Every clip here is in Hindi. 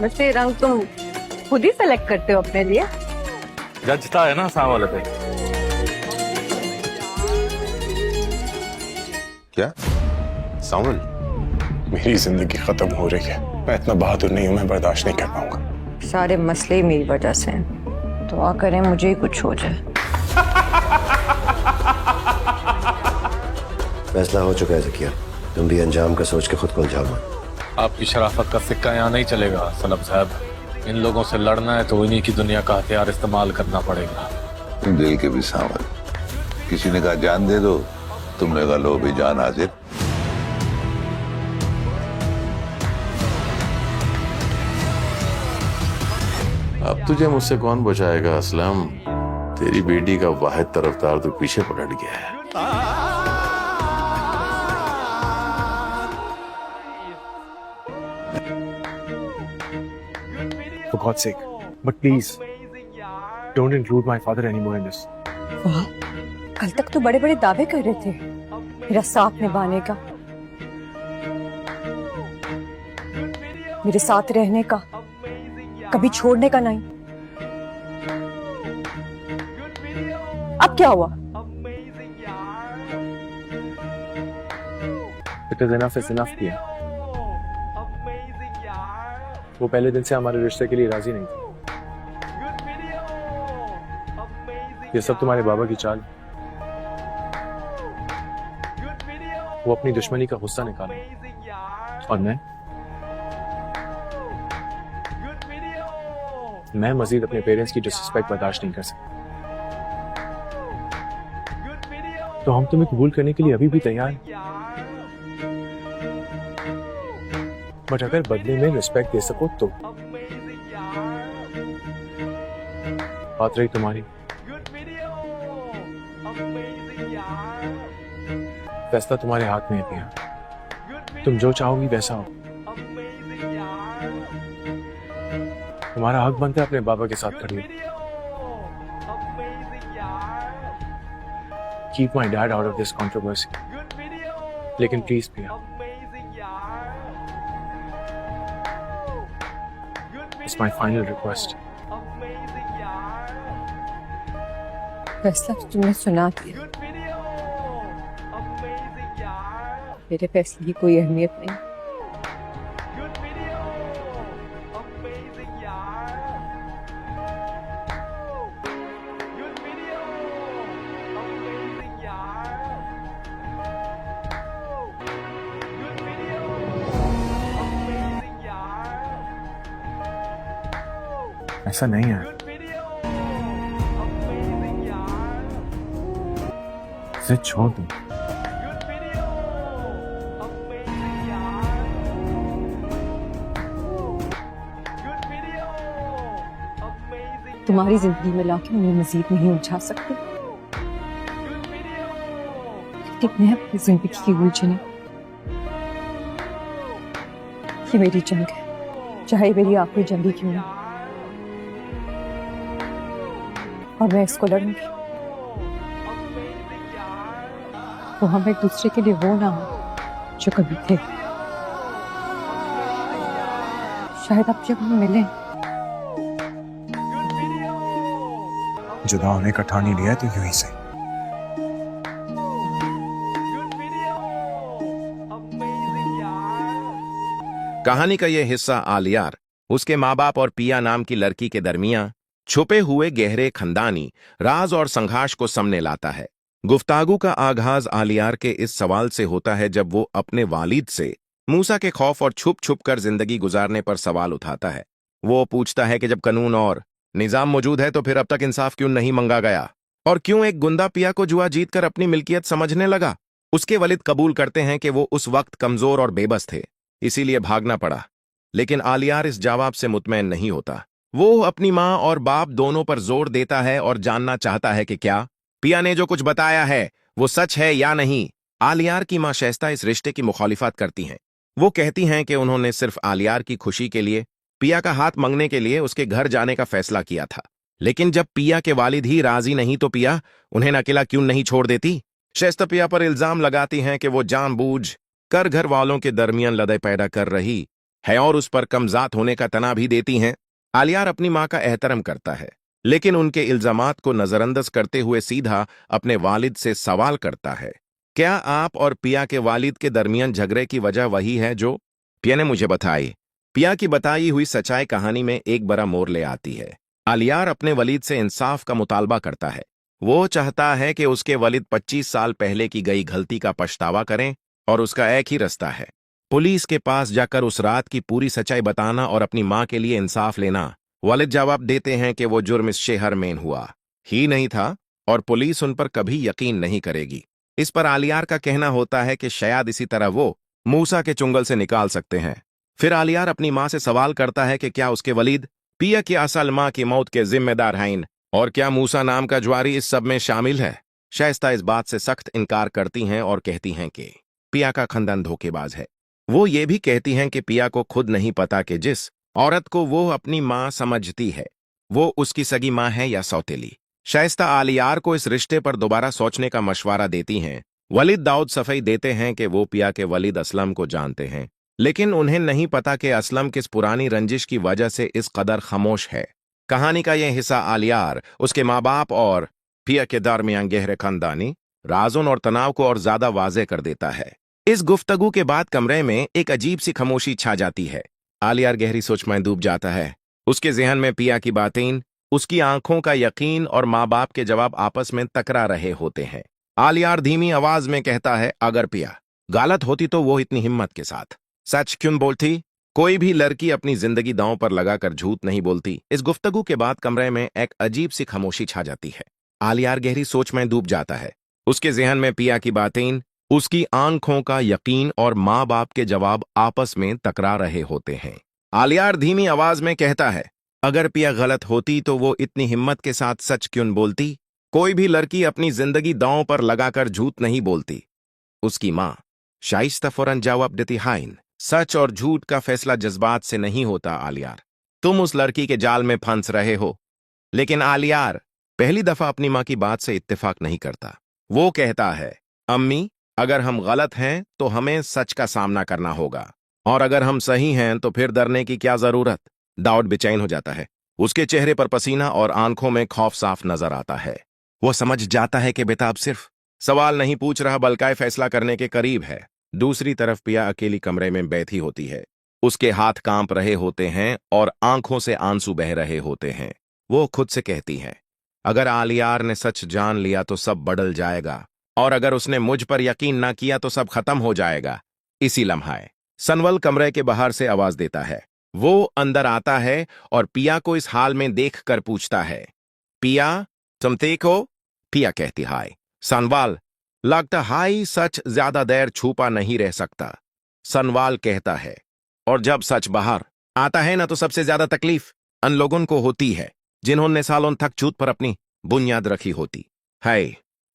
वैसे ये रंग तुम खुद ही सेलेक्ट करते हो अपने लिए? जचता है ना सांवल पे। क्या सांवल? मेरी जिंदगी खत्म हो रही है। मैं इतना बहादुर नहीं हूं, मैं बर्दाश्त नहीं कर पाऊंगा। सारे मसले ही मेरी वजह से हैं। दुआ करें मुझे ही कुछ हो जाए। फैसला हो चुका है ज़किया, तुम भी अंजाम का सोच के खुद को उलझाओ मत। आपकी शराफत का सिक्का यहाँ नहीं चलेगा सनम साहब। इन लोगों से लड़ना है तो इन्हीं की दुनिया का हथियार इस्तेमाल करना पड़ेगा। दिल के भी सांवल। किसी ने कहा जान दे दो, तुमने कहा लो भी जान हाजिर। अब तुझे मुझसे कौन बचाएगा असलम? तेरी बेटी का वाहिद तरफदार तो पीछे पलट गया है। For God's sake, but please don't include my father anymore in this. वाह, कल तक तो बड़े बड़े दावे कर रहे थे मेरा साथ निभाने का, मेरे साथ रहने का, कभी छोड़ने का नहीं। अब क्या हुआ? It is enough किया। वो पहले दिन से हमारे रिश्ते के लिए राजी नहीं थी। ये सब तुम्हारे बाबा की चाल। वो अपनी दुश्मनी का गुस्सा निकाले और मैं मजीद अपने पेरेंट्स की डिसरिस्पेक्ट बर्दाश्त नहीं कर सकता। तो हम तुम्हें कबूल करने के लिए अभी भी तैयार हैं, बट अगर बदले में रिस्पेक्ट दे सको तो। बात रही तुम्हारी, फैसला तुम्हारे हाथ में है पिया। तुम जो चाहोगी वैसा हो। तुम्हारा हक बनता है अपने बाबा के साथ खड़ी। Keep my dad out of this controversy, लेकिन प्लीज पिया, इट्स माई फाइनल रिक्वेस्ट। फैसला तो तुमने सुना दिया, मेरे फैसले की कोई अहमियत नहीं। ऐसा नहीं है, इसे छोड़ दो। तुम्हारी जिंदगी में लाके उन्हें मजीद नहीं उलझा सकती, लेकिन मैं अपनी जिंदगी की उलझने, ये मेरी जंग है, चाहे मेरी आखिरी जंग ही क्यों ना, और मैं इसको लड़ूंगी। तो हम एक दूसरे के लिए वो ना हो जो कभी थे। शायद अब जब हम मिले, जुदा होने का ठान ही लिया तो यूं ही सही। कहानी का यह हिस्सा आलियार, उसके माँ बाप और पिया नाम की लड़की के दरमियां छुपे हुए गहरे खंदानी राज और संघर्ष को सामने लाता है। गुफ्तागू का आगाज आलियार के इस सवाल से होता है जब वो अपने वालिद से मूसा के खौफ और छुप छुप कर जिंदगी गुजारने पर सवाल उठाता है। वो पूछता है कि जब कानून और निजाम मौजूद है तो फिर अब तक इंसाफ क्यों नहीं मांगा गया, और क्यों एक गुंडा पिया को जुआ जीतकर अपनी मिल्कियत समझने लगा। उसके वलिद कबूल करते हैं कि वो उस वक्त कमजोर और बेबस थे, इसीलिए भागना पड़ा। लेकिन आलियार इस जवाब से मुतमैन नहीं होता। वो अपनी माँ और बाप दोनों पर जोर देता है और जानना चाहता है कि क्या पिया ने जो कुछ बताया है वो सच है या नहीं। आलियार की माँ शैस्ता इस रिश्ते की मुखालिफत करती हैं। वो कहती हैं कि उन्होंने सिर्फ आलियार की खुशी के लिए पिया का हाथ मांगने के लिए उसके घर जाने का फैसला किया था। लेकिन जब पिया के वालिद ही राजी नहीं तो पिया उन्हें अकेला क्यों नहीं छोड़ देती। शैस्ता पिया पर इल्जाम लगाती हैं कि वो जानबूझ कर घर वालों के दरमियान लड़ाई पैदा कर रही है और उस पर कमजात होने का तना भी देती हैं। आलियार अपनी मां का एहतराम करता है, लेकिन उनके इल्जामात को नजरअंदाज करते हुए सीधा अपने वालिद से सवाल करता है, क्या आप और पिया के वालिद के दरमियान झगड़े की वजह वही है जो पिया ने मुझे बताई? पिया की बताई हुई सच्चाई कहानी में एक बड़ा मोड़ ले आती है। आलियार अपने वलीद से इंसाफ का मुतालबा करता है। वो चाहता है कि उसके वलीद 25 साल पहले की गई गलती का पछतावा करें और उसका एक ही रास्ता है, पुलिस के पास जाकर उस रात की पूरी सच्चाई बताना और अपनी मां के लिए इंसाफ लेना। वालिद जवाब देते हैं कि वो जुर्म इस शहर में हुआ ही नहीं था और पुलिस उन पर कभी यकीन नहीं करेगी। इस पर आलियार का कहना होता है कि शायद इसी तरह वो मूसा के चुंगल से निकाल सकते हैं। फिर आलियार अपनी मां से सवाल करता है कि क्या उसके वलीद पिया की असल मां की मौत के जिम्मेदार हैं और क्या मूसा नाम का ज्वारी इस सब में शामिल है। शाइस्ता इस बात से सख्त इनकार करती हैं और कहती हैं कि पिया का खानदान धोखेबाज है। वो ये भी कहती हैं कि पिया को खुद नहीं पता कि जिस औरत को वो अपनी मां समझती है वो उसकी सगी मां है या सौतेली। शाइस्ता आलियार को इस रिश्ते पर दोबारा सोचने का मशवरा देती हैं। वलीद दाऊद सफाई देते हैं कि वो पिया के वलीद असलम को जानते हैं, लेकिन उन्हें नहीं पता कि असलम किस पुरानी रंजिश की वजह से इस कदर खामोश है। कहानी का यह हिस्सा आलियार, उसके माँ बाप और पिया के दरमियान गहरे खानदानी राज़ों और तनाव को और ज्यादा वाज़ेह कर देता है। इस गुफ्तगू के बाद कमरे में एक अजीब सी खामोशी छा जाती है। आलियार गहरी सोच में डूब जाता है। उसके जहन में पिया की बातें, उसकी आंखों का यकीन और माँ बाप के जवाब आपस में टकरा रहे होते हैं। आलियार धीमी आवाज में कहता है, अगर पिया गलत होती तो वो इतनी हिम्मत के साथ सच क्यों बोलती? कोई भी लड़की अपनी जिंदगी दांव पर लगाकर झूठ नहीं बोलती। इस गुफ्तगू के बाद कमरे में एक अजीब सी खामोशी छा जाती है। आलियार गहरी सोच में डूब जाता है। उसके जहन में पिया की बातें, उसकी आंखों का यकीन और माँ बाप के जवाब आपस में टकरा रहे होते हैं। आलियार धीमी आवाज में कहता है, अगर पिया गलत होती तो वो इतनी हिम्मत के साथ सच क्यों बोलती? कोई भी लड़की अपनी जिंदगी दांव पर लगाकर झूठ नहीं बोलती। उसकी मां शाइस्ता फौरन जवाब देती, हाइन सच और झूठ का फैसला जज्बात से नहीं होता आलियार, तुम उस लड़की के जाल में फंस रहे हो। लेकिन आलियार पहली दफा अपनी मां की बात से इत्तेफाक नहीं करता। वो कहता है, अम्मी अगर हम गलत हैं तो हमें सच का सामना करना होगा, और अगर हम सही हैं तो फिर डरने की क्या जरूरत। दाऊद बेचैन हो जाता है। उसके चेहरे पर पसीना और आंखों में खौफ साफ नजर आता है। वो समझ जाता है कि बेताब सिर्फ सवाल नहीं पूछ रहा बल्कि फैसला करने के करीब है। दूसरी तरफ पिया अकेली कमरे में बैठी होती है। उसके हाथ कांप रहे होते हैं और आंखों से आंसू बह रहे होते हैं। वो खुद से कहती है, अगर आलियार ने सच जान लिया तो सब बदल जाएगा, और अगर उसने मुझ पर यकीन ना किया तो सब खत्म हो जाएगा। इसी लम्हे सनवल कमरे के बाहर से आवाज देता है। वो अंदर आता है और पिया को इस हाल में देखकर पूछता है, पिया तुम ठीक हो? पिया कहती, हाय। सनवाल, लगता हाई सच ज्यादा देर छुपा नहीं रह सकता। सनवाल कहता है, और जब सच बाहर आता है ना तो सबसे ज्यादा तकलीफ उन लोगों को होती है जिन्होंने सालों तक झूठ पर अपनी बुनियाद रखी होती है।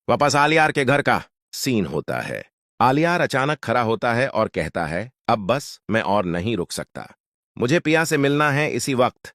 वापस आलियार के घर का सीन होता है। आलियार अचानक खड़ा होता है और कहता है, अब बस मैं और नहीं रुक सकता, मुझे पिया से मिलना है इसी वक्त।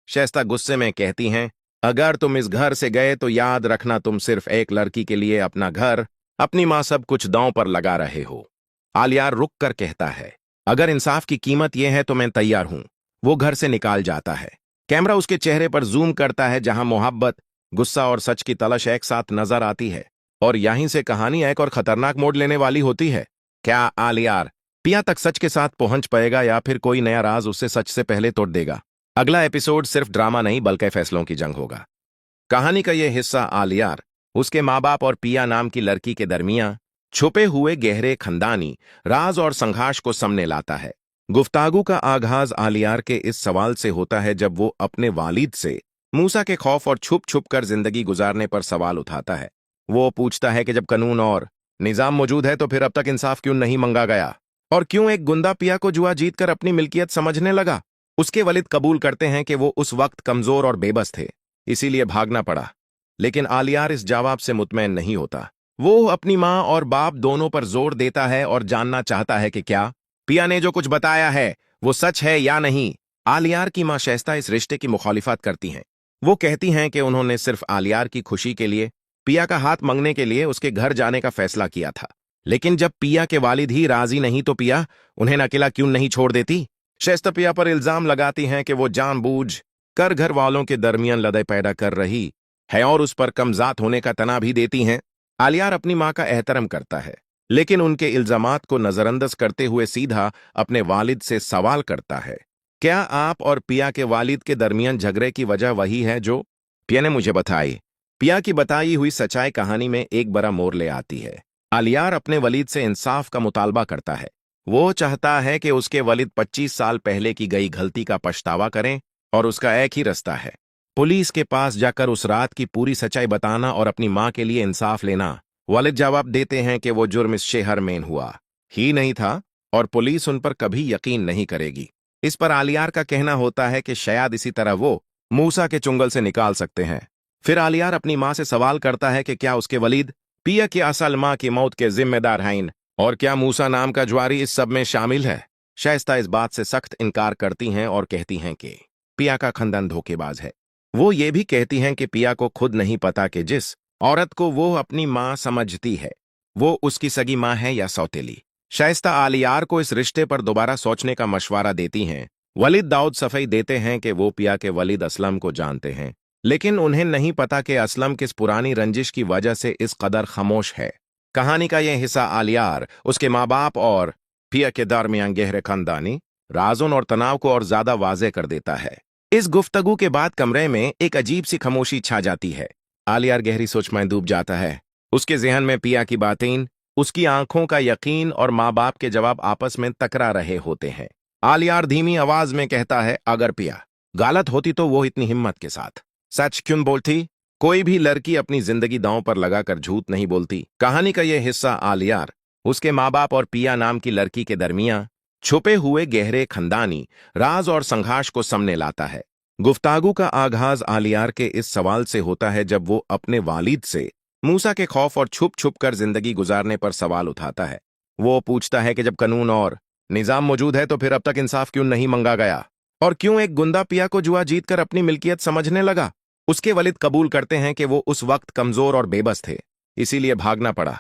शाइस्ता गुस्से में कहती हैं, अगर तुम इस घर से गए तो याद रखना तुम सिर्फ एक लड़की के लिए अपना घर, अपनी मां सब कुछ दांव पर लगा रहे हो। आलियार रुक कर कहता है, अगर इंसाफ की कीमत यह है तो मैं तैयार हूं। वो घर से निकाल जाता है। कैमरा उसके चेहरे पर जूम करता है जहां मोहब्बत, गुस्सा और सच की तलाश एक साथ नजर आती है, और यहीं से कहानी एक और खतरनाक मोड़ लेने वाली होती है। क्या आलियार पिया तक सच के साथ पहुंच पाएगा या फिर कोई नया राज उससे सच से पहले तोड़ देगा? अगला एपिसोड सिर्फ ड्रामा नहीं बल्कि फैसलों की जंग होगा। कहानी का यह हिस्सा आलियार, उसके माँ बाप और पिया नाम की लड़की के दरमियान छुपे हुए गहरे खानदानी राज और संघर्ष को सामने लाता है। गुफ्तागू का आगाज आलियार के इस सवाल से होता है जब वो अपने वालिद से मूसा के खौफ और छुप छुप कर जिंदगी गुजारने पर सवाल उठाता है। वो पूछता है कि जब कानून और निजाम मौजूद है तो फिर अब तक इंसाफ क्यों नहीं मांगा गया, और क्यों एक गुंडा पिया को जुआ जीतकर अपनी मिल्कियत समझने लगा। उसके वलिद कबूल करते हैं कि वो उस वक्त कमजोर और बेबस थे, इसीलिए भागना पड़ा। लेकिन आलियार इस जवाब से मुतमैन नहीं होता। वो अपनी मां और बाप दोनों पर जोर देता है और जानना चाहता है कि क्या पिया ने जो कुछ बताया है वो सच है या नहीं। आलियार की मां शाइस्ता इस रिश्ते की मुखालिफत करती हैं। वो कहती हैं कि उन्होंने सिर्फ आलियार की खुशी के लिए पिया का हाथ मांगने के लिए उसके घर जाने का फैसला किया था, लेकिन जब पिया के वालिद ही राजी नहीं तो पिया उन्हें अकेला क्यों नहीं छोड़ देती। शाइस्ता पिया पर इल्जाम लगाती हैं कि वो जानबूझ कर घर वालों के दरमियान लड़ाई पैदा कर रही है और उस पर कमजात होने का तना भी देती हैं। आलियार अपनी मां का एहतराम करता है, लेकिन उनके इल्जामात को नजरअंदाज करते हुए सीधा अपने वालिद से सवाल करता है, क्या आप और पिया के वालिद के दरमियान झगड़े की वजह वही है जो पिया ने मुझे बताई। पिया की बताई हुई सच्चाई कहानी में एक बड़ा मोड़ ले आती है। आलियार अपने वलीद से इंसाफ का मुतालबा करता है। वो चाहता है कि उसके वलीद 25 साल पहले की गई गलती का पछतावा करें और उसका एक ही रास्ता है, पुलिस के पास जाकर उस रात की पूरी सच्चाई बताना और अपनी मां के लिए इंसाफ लेना। वालिद जवाब देते हैं कि वो जुर्म इस शहर में हुआ ही नहीं था और पुलिस उन पर कभी यकीन नहीं करेगी। इस पर आलियार का कहना होता है कि शायद इसी तरह वो मूसा के चुंगल से निकाल सकते हैं। फिर आलियार अपनी मां से सवाल करता है कि क्या उसके वलीद पिया की असल मां की मौत के जिम्मेदार हैं और क्या मूसा नाम का ज्वारी इस सब में शामिल है। शाइस्ता इस बात से सख्त इनकार करती हैं और कहती हैं कि पिया का खानदान धोखेबाज है। वो ये भी कहती हैं कि पिया को खुद नहीं पता कि जिस औरत को वो अपनी मां समझती है वो उसकी सगी मां है या सौतेली। शाइस्ता आलियार को इस रिश्ते पर दोबारा सोचने का मशवरा देती हैं। वलीद दाऊद सफाई देते हैं कि वो पिया के वलीद असलम को जानते हैं, लेकिन उन्हें नहीं पता कि असलम किस पुरानी रंजिश की वजह से इस कदर खामोश है। कहानी का यह हिस्सा आलियार, उसके माँ बाप और पिया के दरमियान गहरे खानदानी राज़ों और तनाव को और ज्यादा वाज़ेह कर देता है। इस गुफ्तगू के बाद कमरे में एक अजीब सी खामोशी छा जाती है। आलियार गहरी सोच में डूब जाता है। उसके जहन में पिया की बातें, उसकी आंखों का यकीन और माँ बाप के जवाब आपस में टकरा रहे होते हैं। आलियार धीमी आवाज में कहता है, अगर पिया गलत होती तो वो इतनी हिम्मत के साथ सच क्यों बोलती। कोई भी लड़की अपनी जिंदगी दांव पर लगाकर झूठ नहीं बोलती। कहानी का यह हिस्सा आलियार, उसके माँ बाप और पिया नाम की लड़की के दरमियान छुपे हुए गहरे खानदानी राज और संघर्ष को सामने लाता है। गुफ्तागू का आगाज आलियार के इस सवाल से होता है जब वो अपने वालिद से मूसा के खौफ और छुप छुप कर जिंदगी गुजारने पर सवाल उठाता है। वो पूछता है कि जब कानून और निजाम मौजूद है तो फिर अब तक इंसाफ क्यों नहीं मांगा गया, और क्यों एक गुंडा पिया को जुआ जीतकर अपनी मिल्कियत समझने लगा। उसके वलिद कबूल करते हैं कि वो उस वक्त कमजोर और बेबस थे, इसीलिए भागना पड़ा।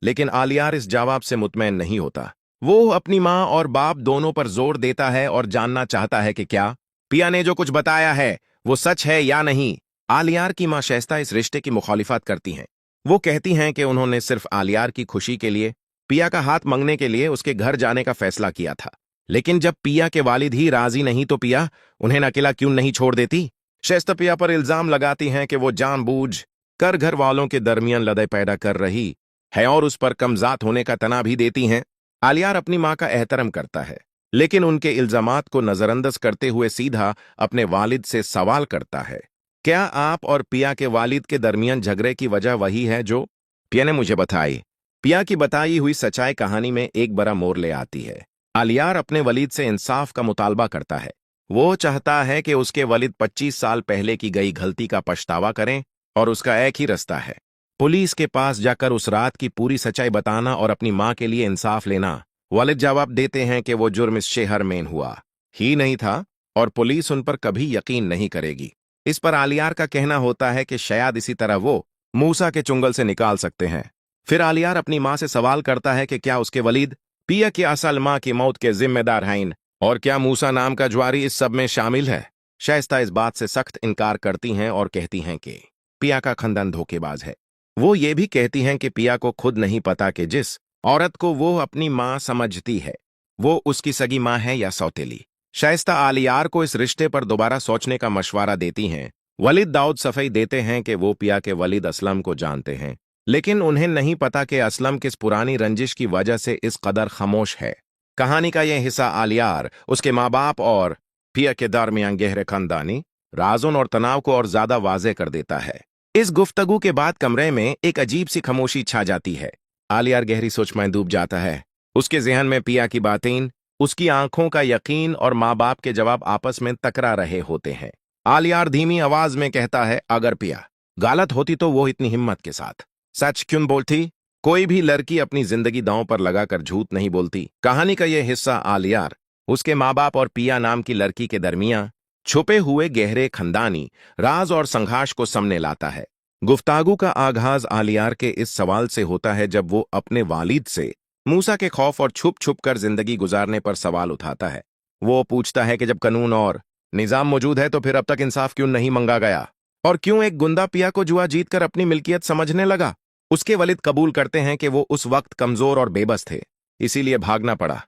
लेकिन आलियार इस जवाब से मुतमैन नहीं होता। वो अपनी मां और बाप दोनों पर जोर देता है और जानना चाहता है कि क्या पिया ने जो कुछ बताया है वो सच है या नहीं। आलियार की मां शाइस्ता इस रिश्ते की मुखालिफत करती हैं। वो कहती हैं कि उन्होंने सिर्फ आलियार की खुशी के लिए पिया का हाथ मांगने के लिए उसके घर जाने का फैसला किया था, लेकिन जब पिया के वालिद ही राजी नहीं तो पिया उन्हें अकेला क्यों नहीं छोड़ देती। शाइस्ता पिया पर इल्जाम लगाती हैं कि वो जानबूझ कर घर वालों के दरमियान लड़ाई पैदा कर रही है और उस पर कमजात होने का तना भी देती हैं। आलियार अपनी मां का एहतराम करता है, लेकिन उनके इल्जामात को नजरअंदाज करते हुए सीधा अपने वालिद से सवाल करता है, क्या आप और पिया के वालिद के दरमियान झगड़े की वजह वही है जो पिया ने मुझे बताई। पिया की बताई हुई सच्चाई कहानी में एक बड़ा मोड़ ले आती है। आलियार अपने वलीद से इंसाफ का मुतालबा करता है। वो चाहता है कि उसके वलीद 25 साल पहले की गई गलती का पछतावा करें और उसका एक ही रास्ता है, पुलिस के पास जाकर उस रात की पूरी सच्चाई बताना और अपनी मां के लिए इंसाफ लेना। वालिद जवाब देते हैं कि वो जुर्म इस शहर में हुआ ही नहीं था और पुलिस उन पर कभी यकीन नहीं करेगी। इस पर आलियार का कहना होता है कि शायद इसी तरह वो मूसा के चुंगल से निकाल सकते हैं। फिर आलियार अपनी मां से सवाल करता है कि क्या उसके वलीद पिया की असल मां की मौत के जिम्मेदार हैं और क्या मूसा नाम का ज्वारी इस सब में शामिल है। शाइस्ता इस बात से सख्त इनकार करती हैं और कहती हैं कि पिया का खानदान धोखेबाज है। वो ये भी कहती हैं कि पिया को खुद नहीं पता कि जिस औरत को वो अपनी मां समझती है वो उसकी सगी मां है या सौतेली। शाइस्ता आलियार को इस रिश्ते पर दोबारा सोचने का मशवरा देती हैं। वलीद दाऊद सफाई देते हैं कि वो पिया के वलीद असलम को जानते हैं, लेकिन उन्हें नहीं पता कि असलम किस पुरानी रंजिश की वजह से इस कदर खामोश है। कहानी का यह हिस्सा आलियार, उसके माँ बाप और पिया के दरमियान गहरे खानदानी राज़ों और तनाव को और ज्यादा वाज़ेह कर देता है। इस गुफ्तगू के बाद कमरे में एक अजीब सी खामोशी छा जाती है। आलियार गहरी सोच में डूब जाता है। उसके जहन में पिया की बातें, उसकी आंखों का यकीन और माँ बाप के जवाब आपस में टकरा रहे होते हैं। आलियार धीमी आवाज में कहता है, अगर पिया गलत होती तो वो इतनी हिम्मत के साथ सच क्यों बोलती। कोई भी लड़की अपनी जिंदगी दांव पर लगाकर झूठ नहीं बोलती। कहानी का यह हिस्सा आलियार, उसके माँ बाप और पिया नाम की लड़की के दरमियान छुपे हुए गहरे खानदानी राज और संघर्ष को सामने लाता है। गुफ्तागू का आगाज आलियार के इस सवाल से होता है जब वो अपने वालिद से मूसा के खौफ और छुप छुप कर जिंदगी गुजारने पर सवाल उठाता है। वो पूछता है कि जब कानून और निजाम मौजूद है तो फिर अब तक इंसाफ क्यों नहीं मांगा गया, और क्यों एक गुंडा पिया को जुआ जीतकर अपनी मिल्कियत समझने लगा। उसके वलिद कबूल करते हैं कि वो उस वक्त कमजोर और बेबस थे, इसीलिए भागना पड़ा।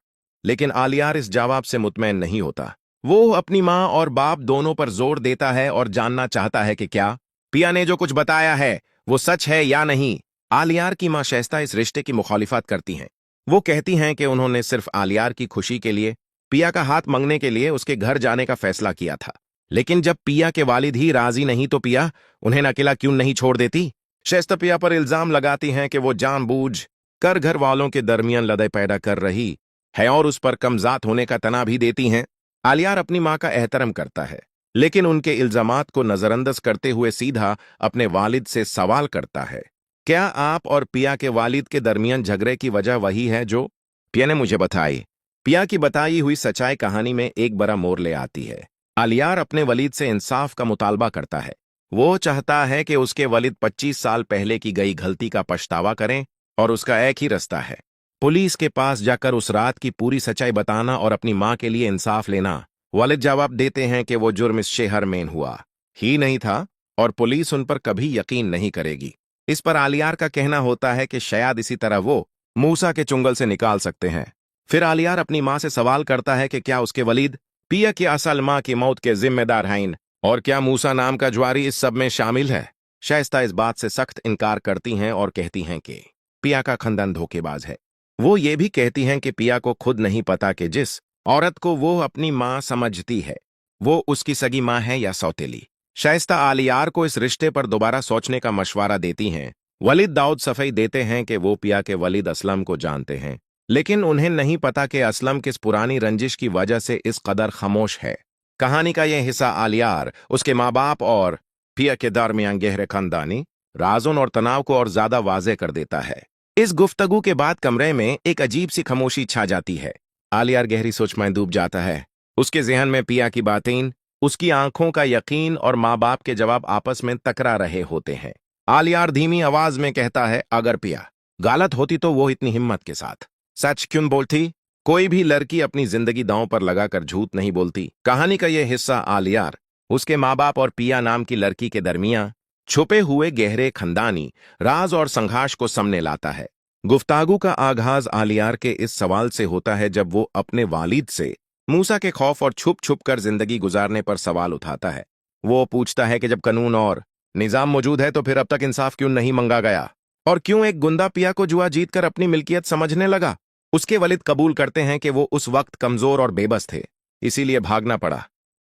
लेकिन आलियार इस जवाब से मुतमैन नहीं होता। वो अपनी माँ और बाप दोनों पर जोर देता है और जानना चाहता है कि क्या पिया ने जो कुछ बताया है वो सच है या नहीं। आलियार की माँ शाइस्ता इस रिश्ते की मुखालिफत करती हैं। वो कहती हैं कि उन्होंने सिर्फ आलियार की खुशी के लिए पिया का हाथ मांगने के लिए उसके घर जाने का फैसला किया था, लेकिन जब पिया के वालिद ही राजी नहीं तो पिया उन्हें अकेला क्यों नहीं छोड़ देती। शाइस्ता पिया पर इल्जाम लगाती हैं कि वो जानबूझ कर घर वालों के दरमियान लड़ाई पैदा कर रही है और उस पर कमजात होने का तना भी देती हैं। आलियार अपनी माँ का एहतराम करता है, लेकिन उनके इल्जामात को नजरअंदाज करते हुए सीधा अपने वालिद से सवाल करता है, क्या आप और पिया के वालिद के दरमियान झगड़े की वजह वही है जो पिया ने मुझे बताई। पिया की बताई हुई सच्चाई कहानी में एक बड़ा मोड़ ले आती है। आलियार अपने वलीद से इंसाफ का मुतालबा करता है। वो चाहता है कि उसके वलीद 25 साल पहले की गई गलती का पछतावा करें, और उसका एक ही रास्ता है, पुलिस के पास जाकर उस रात की पूरी सच्चाई बताना और अपनी माँ के लिए इंसाफ लेना। वालिद जवाब देते हैं कि वो जुर्म इस शहर में हुआ ही नहीं था और पुलिस उन पर कभी यकीन नहीं करेगी। इस पर आलियार का कहना होता है कि शायद इसी तरह वो मूसा के चुंगल से निकाल सकते हैं। फिर आलियार अपनी माँ से सवाल करता है कि क्या उसके वलीद पिया की असल माँ की मौत के जिम्मेदार हैं, और क्या मूसा नाम का ज्वारी इस सब में शामिल है। शाइस्ता इस बात से सख्त इनकार करती हैं और कहती हैं कि पिया का खानदान धोखेबाज है। वो ये भी कहती हैं कि पिया को खुद नहीं पता कि जिस औरत को वो अपनी माँ समझती है वो उसकी सगी माँ है या सौतेली। शाइस्ता आलियार को इस रिश्ते पर दोबारा सोचने का मशवरा देती हैं। वलीद दाऊद सफाई देते हैं कि वो पिया के वलीद असलम को जानते हैं, लेकिन उन्हें नहीं पता कि असलम किस पुरानी रंजिश की वजह से इस कदर खामोश है। कहानी का यह हिस्सा आलियार, उसके माँ बाप और पिया के दरमियान गहरे खानदानी राज़ों और तनाव को और ज्यादा वाज़ेह कर देता है। इस गुफ्तगू के बाद कमरे में एक अजीब सी खामोशी छा जाती है। आलियार गहरी सोच में डूब जाता है। उसके जहन में पिया की बातें, उसकी आंखों का यकीन और माँ बाप के जवाब आपस में टकरा रहे होते हैं। आलियार धीमी आवाज में कहता है, अगर पिया गलत होती तो वो इतनी हिम्मत के साथ सच क्यों बोलती। कोई भी लड़की अपनी जिंदगी दांव पर लगाकर झूठ नहीं बोलती। कहानी का यह हिस्सा आलियार, उसके माँ बाप और पिया नाम की लड़की के दरमियान छुपे हुए गहरे खानदानी राज और संघर्ष को सामने लाता है। गुफ्तागू का आगाज आलियार के इस सवाल से होता है जब वो अपने वालिद से मूसा के खौफ और छुप छुप कर जिंदगी गुजारने पर सवाल उठाता है। वो पूछता है कि जब कानून और निजाम मौजूद है तो फिर अब तक इंसाफ क्यों नहीं मांगा गया, और क्यों एक गुंडा पिया को जुआ जीतकर अपनी मिल्कियत समझने लगा। उसके वलिद कबूल करते हैं कि वो उस वक्त कमजोर और बेबस थे, इसीलिए भागना पड़ा।